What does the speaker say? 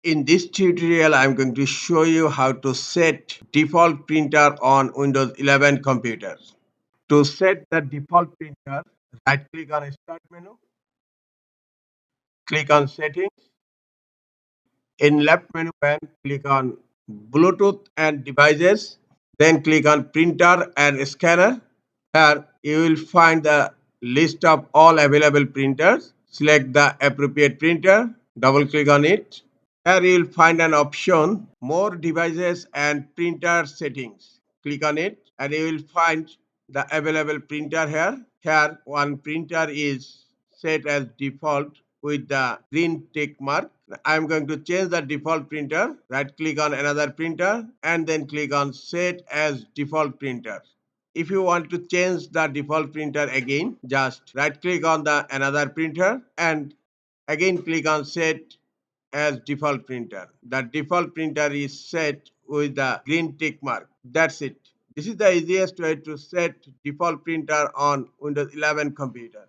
In this tutorial, I'm going to show you how to set default printer on Windows 11 computers. To set the default printer, right click on Start menu, click on Settings. In left menu pane, click on Bluetooth and Devices, then click on Printer and Scanner. Here you will find the list of all available printers. Select the appropriate printer, double click on it. Here you will find an option More Devices and Printer Settings. Click on it and you will find the available printer here. Here one printer is set as default with the green tick mark. I'm going to change the default printer. Right click on another printer and then click on set as default printer. If you want to change the default printer again, just right click on the another printer and again click on set as default printer. The default printer is set with the green tick mark. That's it. This is the easiest way to set default printer on Windows 11 computer.